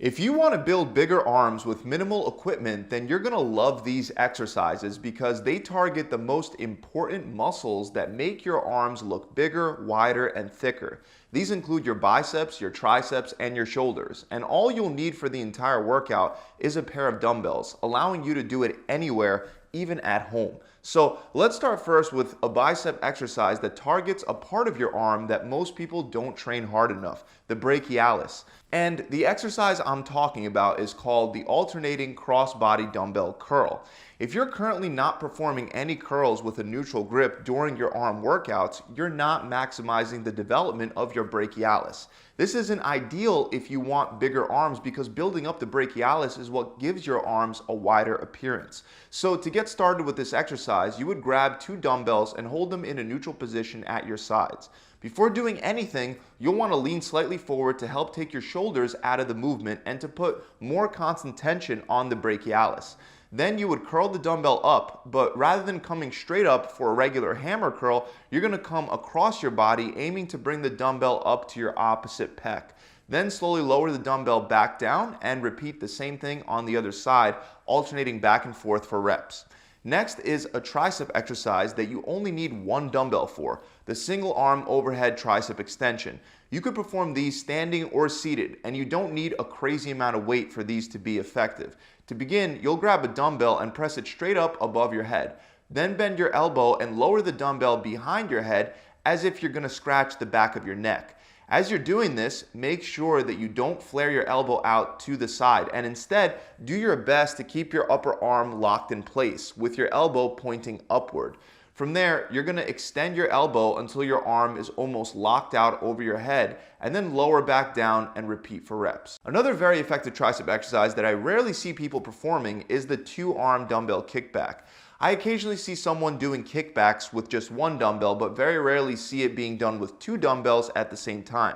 If you want to build bigger arms with minimal equipment, then you're going to love these exercises because they target the most important muscles that make your arms look bigger, wider, and thicker. These include your biceps, your triceps, and your shoulders. And all you'll need for the entire workout is a pair of dumbbells, allowing you to do it anywhere, even at home. So let's start first with a bicep exercise that targets a part of your arm that most people don't train hard enough, the brachialis. And the exercise I'm talking about is called the alternating cross-body dumbbell curl. If you're currently not performing any curls with a neutral grip during your arm workouts, you're not maximizing the development of your brachialis. This isn't ideal if you want bigger arms because building up the brachialis is what gives your arms a wider appearance. So to get started with this exercise, you would grab 2 dumbbells and hold them in a neutral position at your sides. Before doing anything, you'll want to lean slightly forward to help take your shoulders out of the movement and to put more constant tension on the brachialis. Then you would curl the dumbbell up, but rather than coming straight up for a regular hammer curl, you're going to come across your body, aiming to bring the dumbbell up to your opposite pec. Then slowly lower the dumbbell back down and repeat the same thing on the other side, alternating back and forth for reps. Next is a tricep exercise that you only need 1 dumbbell for, the single arm overhead tricep extension. You could perform these standing or seated, and you don't need a crazy amount of weight for these to be effective. To begin, you'll grab a dumbbell and press it straight up above your head. Then bend your elbow and lower the dumbbell behind your head as if you're going to scratch the back of your neck. As you're doing this, make sure that you don't flare your elbow out to the side, and instead do your best to keep your upper arm locked in place with your elbow pointing upward. From there, you're going to extend your elbow until your arm is almost locked out over your head, and then lower back down and repeat for reps. Another very effective tricep exercise that I rarely see people performing is the 2-arm dumbbell kickback. I occasionally see someone doing kickbacks with just 1 dumbbell, but very rarely see it being done with 2 dumbbells at the same time.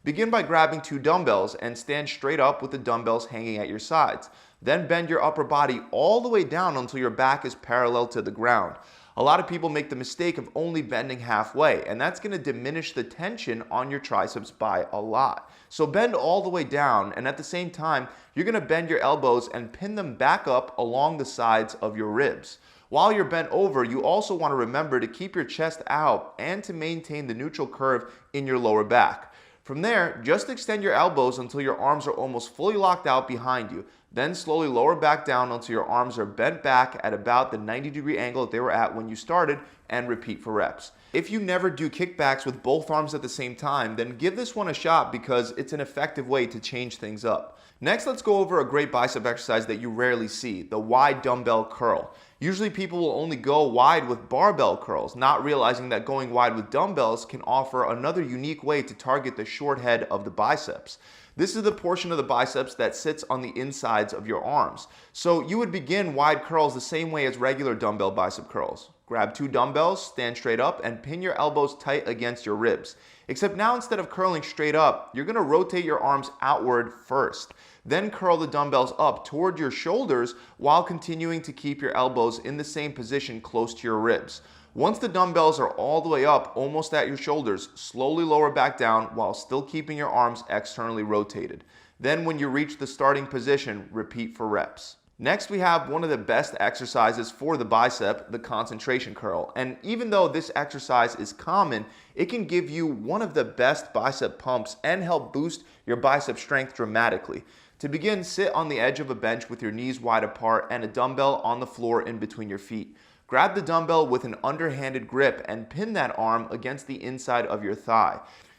Begin by grabbing 2 dumbbells and stand straight up with the dumbbells hanging at your sides. Then bend your upper body all the way down until your back is parallel to the ground. A lot of people make the mistake of only bending halfway, and that's going to diminish the tension on your triceps by a lot. So bend all the way down, and at the same time, you're going to bend your elbows and pin them back up along the sides of your ribs. While you're bent over, you also want to remember to keep your chest out and to maintain the neutral curve in your lower back. From there, just extend your elbows until your arms are almost fully locked out behind you. Then slowly lower back down until your arms are bent back at about the 90-degree angle that they were at when you started, and repeat for reps. If you never do kickbacks with both arms at the same time, then give this one a shot because it's an effective way to change things up. Next, let's go over a great bicep exercise that you rarely see, the wide dumbbell curl. Usually people will only go wide with barbell curls, not realizing that going wide with dumbbells can offer another unique way to target the short head of the biceps. This is the portion of the biceps that sits on the insides of your arms. So you would begin wide curls the same way as regular dumbbell bicep curls. Grab 2 dumbbells, stand straight up, and pin your elbows tight against your ribs. Except now instead of curling straight up, you're going to rotate your arms outward first. Then curl the dumbbells up toward your shoulders while continuing to keep your elbows in the same position close to your ribs. Once the dumbbells are all the way up, almost at your shoulders, slowly lower back down while still keeping your arms externally rotated. Then when you reach the starting position, repeat for reps. Next, we have one of the best exercises for the bicep, the concentration curl. And even though this exercise is common, it can give you one of the best bicep pumps and help boost your bicep strength dramatically. To begin, sit on the edge of a bench with your knees wide apart and a dumbbell on the floor in between your feet. Grab the dumbbell with an underhanded grip and pin that arm against the inside of your thigh.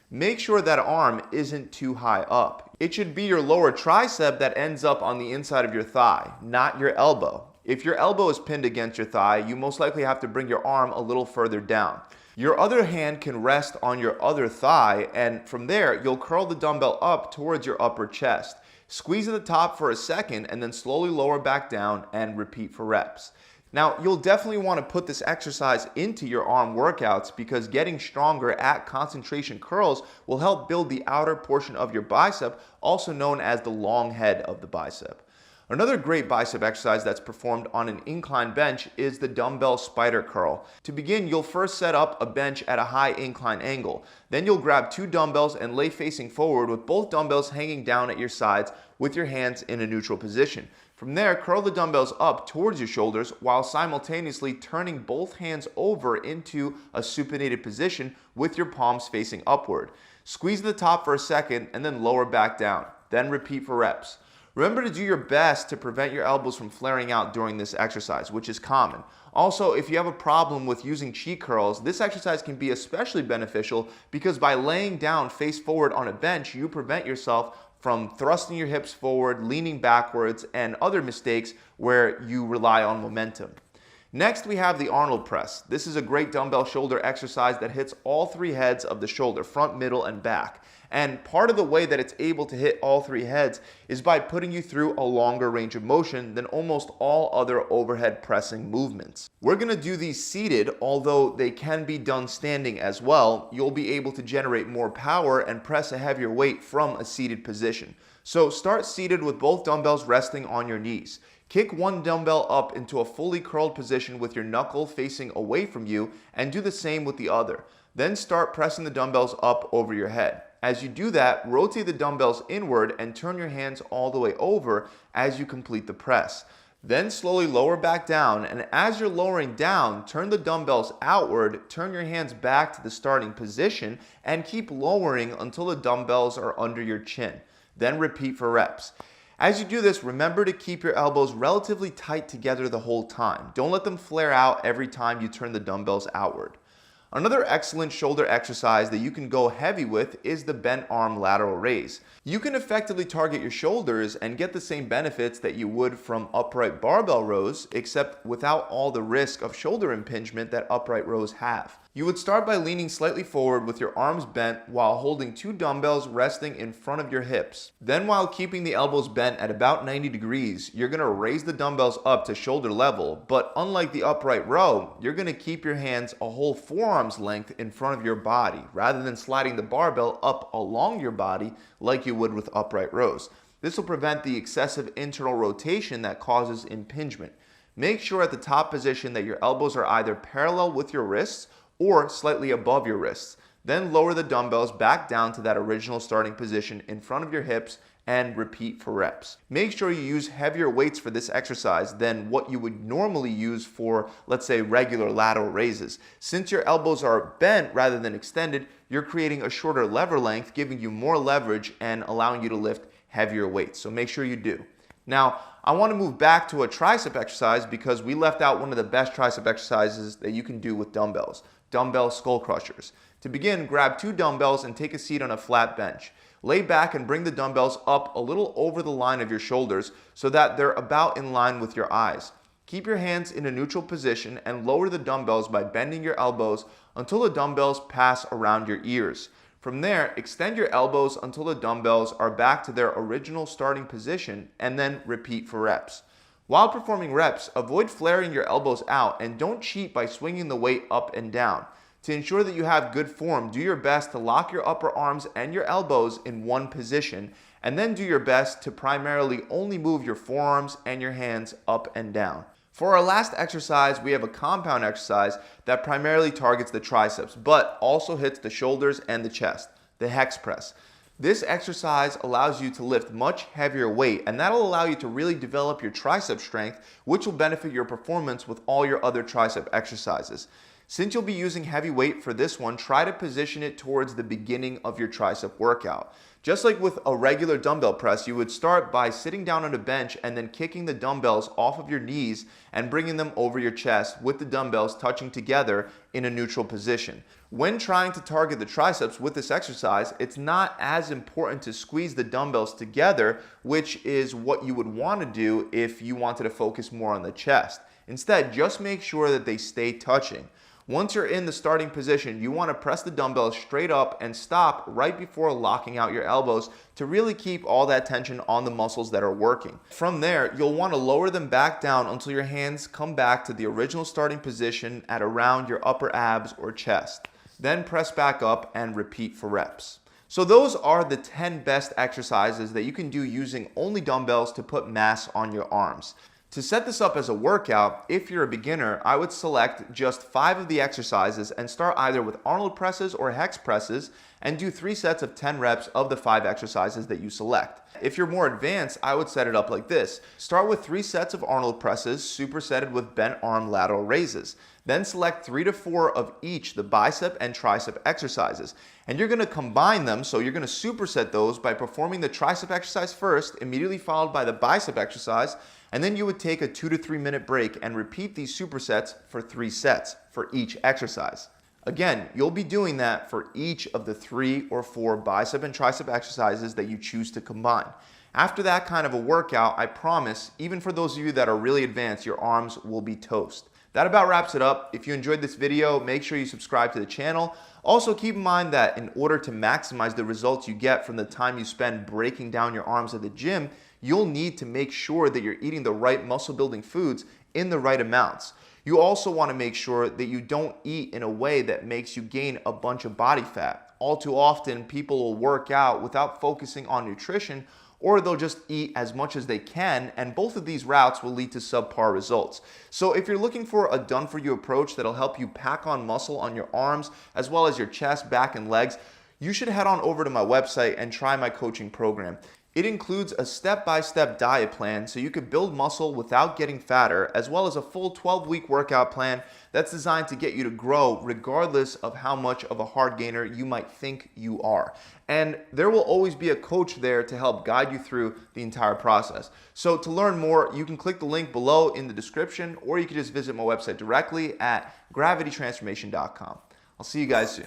Make sure that arm isn't too high up. It should be your lower tricep that ends up on the inside of your thigh, not your elbow. If your elbow is pinned against your thigh, you most likely have to bring your arm a little further down. Your other hand can rest on your other thigh, and from there, you'll curl the dumbbell up towards your upper chest. Squeeze at the top for a second and then slowly lower back down and repeat for reps. Now, you'll definitely want to put this exercise into your arm workouts because getting stronger at concentration curls will help build the outer portion of your bicep, also known as the long head of the bicep. Another great bicep exercise that's performed on an incline bench is the dumbbell spider curl. To begin, you'll first set up a bench at a high incline angle. Then you'll grab 2 dumbbells and lay facing forward with both dumbbells hanging down at your sides with your hands in a neutral position. From there, curl the dumbbells up towards your shoulders while simultaneously turning both hands over into a supinated position with your palms facing upward. Squeeze the top for a second and then lower back down. Then repeat for reps. Remember to do your best to prevent your elbows from flaring out during this exercise, which is common. Also, if you have a problem with using cheek curls, this exercise can be especially beneficial because by laying down face forward on a bench, you prevent yourself from thrusting your hips forward, leaning backwards, and other mistakes where you rely on momentum. Next, we have the Arnold press. This is a great dumbbell shoulder exercise that hits all three heads of the shoulder, front, middle, and back. And part of the way that it's able to hit all three heads is by putting you through a longer range of motion than almost all other overhead pressing movements. We're going to do these seated, although they can be done standing as well. You'll be able to generate more power and press a heavier weight from a seated position. So start seated with both dumbbells resting on your knees. Kick one dumbbell up into a fully curled position with your knuckle facing away from you and do the same with the other. Then start pressing the dumbbells up over your head. As you do that, rotate the dumbbells inward and turn your hands all the way over as you complete the press. Then slowly lower back down, and as you're lowering down, turn the dumbbells outward, turn your hands back to the starting position, and keep lowering until the dumbbells are under your chin. Then repeat for reps. As you do this, remember to keep your elbows relatively tight together the whole time. Don't let them flare out every time you turn the dumbbells outward. Another excellent shoulder exercise that you can go heavy with is the bent arm lateral raise. You can effectively target your shoulders and get the same benefits that you would from upright barbell rows, except without all the risk of shoulder impingement that upright rows have. You would start by leaning slightly forward with your arms bent while holding two dumbbells resting in front of your hips. Then, while keeping the elbows bent at about 90 degrees, you're going to raise the dumbbells up to shoulder level, but unlike the upright row, you're going to keep your hands a whole forearm's length in front of your body, rather than sliding the barbell up along your body like you would with upright rows. This will prevent the excessive internal rotation that causes impingement. Make sure at the top position that your elbows are either parallel with your wrists or slightly above your wrists. Then lower the dumbbells back down to that original starting position in front of your hips and repeat for reps. Make sure you use heavier weights for this exercise than what you would normally use for, let's say, regular lateral raises. Since your elbows are bent rather than extended, you're creating a shorter lever length, giving you more leverage and allowing you to lift heavier weights. So make sure you do. Now, I want to move back to a tricep exercise because we left out one of the best tricep exercises that you can do with dumbbells. Dumbbell skull crushers. To begin, grab two dumbbells and take a seat on a flat bench. Lay back and bring the dumbbells up a little over the line of your shoulders so that they're about in line with your eyes. Keep your hands in a neutral position and lower the dumbbells by bending your elbows until the dumbbells pass around your ears. From there, extend your elbows until the dumbbells are back to their original starting position and then repeat for reps. While performing reps, avoid flaring your elbows out and don't cheat by swinging the weight up and down. To ensure that you have good form, do your best to lock your upper arms and your elbows in one position, and then do your best to primarily only move your forearms and your hands up and down. For our last exercise, we have a compound exercise that primarily targets the triceps, but also hits the shoulders and the chest, the hex press. This exercise allows you to lift much heavier weight, and that'll allow you to really develop your tricep strength, which will benefit your performance with all your other tricep exercises. Since you'll be using heavy weight for this one, try to position it towards the beginning of your tricep workout. Just like with a regular dumbbell press, you would start by sitting down on a bench and then kicking the dumbbells off of your knees and bringing them over your chest with the dumbbells touching together in a neutral position. When trying to target the triceps with this exercise, it's not as important to squeeze the dumbbells together, which is what you would want to do if you wanted to focus more on the chest. Instead, just make sure that they stay touching. Once you're in the starting position, you want to press the dumbbells straight up and stop right before locking out your elbows to really keep all that tension on the muscles that are working. From there, you'll want to lower them back down until your hands come back to the original starting position at around your upper abs or chest. Then press back up and repeat for reps. So those are the 10 best exercises that you can do using only dumbbells to put mass on your arms. To set this up as a workout, if you're a beginner, I would select just 5 of the exercises and start either with Arnold presses or hex presses and do 3 sets of 10 reps of the 5 exercises that you select. if you're more advanced, I would set it up like this. Start with 3 sets of Arnold presses supersetted with bent arm lateral raises. Then select 3 to 4 of each the bicep and tricep exercises. And you're going to combine them, so you're going to superset those by performing the tricep exercise first, immediately followed by the bicep exercise, and then you would take a 2 to 3 minute break and repeat these supersets for 3 sets for each exercise. Again, you'll be doing that for each of the 3 or 4 bicep and tricep exercises that you choose to combine. After that kind of a workout, I promise, even for those of you that are really advanced, your arms will be toast. That about wraps it up. If you enjoyed this video, make sure you subscribe to the channel. Also, keep in mind that in order to maximize the results you get from the time you spend breaking down your arms at the gym, you'll need to make sure that you're eating the right muscle building foods in the right amounts. You also want to make sure that you don't eat in a way that makes you gain a bunch of body fat. All too often, people will work out without focusing on nutrition, or they'll just eat as much as they can, and both of these routes will lead to subpar results. So if you're looking for a done-for-you approach that'll help you pack on muscle on your arms, as well as your chest, back, and legs, you should head on over to my website and try my coaching program. It includes a step-by-step diet plan so you can build muscle without getting fatter, as well as a full 12-week workout plan that's designed to get you to grow regardless of how much of a hard gainer you might think you are. And there will always be a coach there to help guide you through the entire process. So to learn more, you can click the link below in the description, or you can just visit my website directly at gravitytransformation.com. I'll see you guys soon.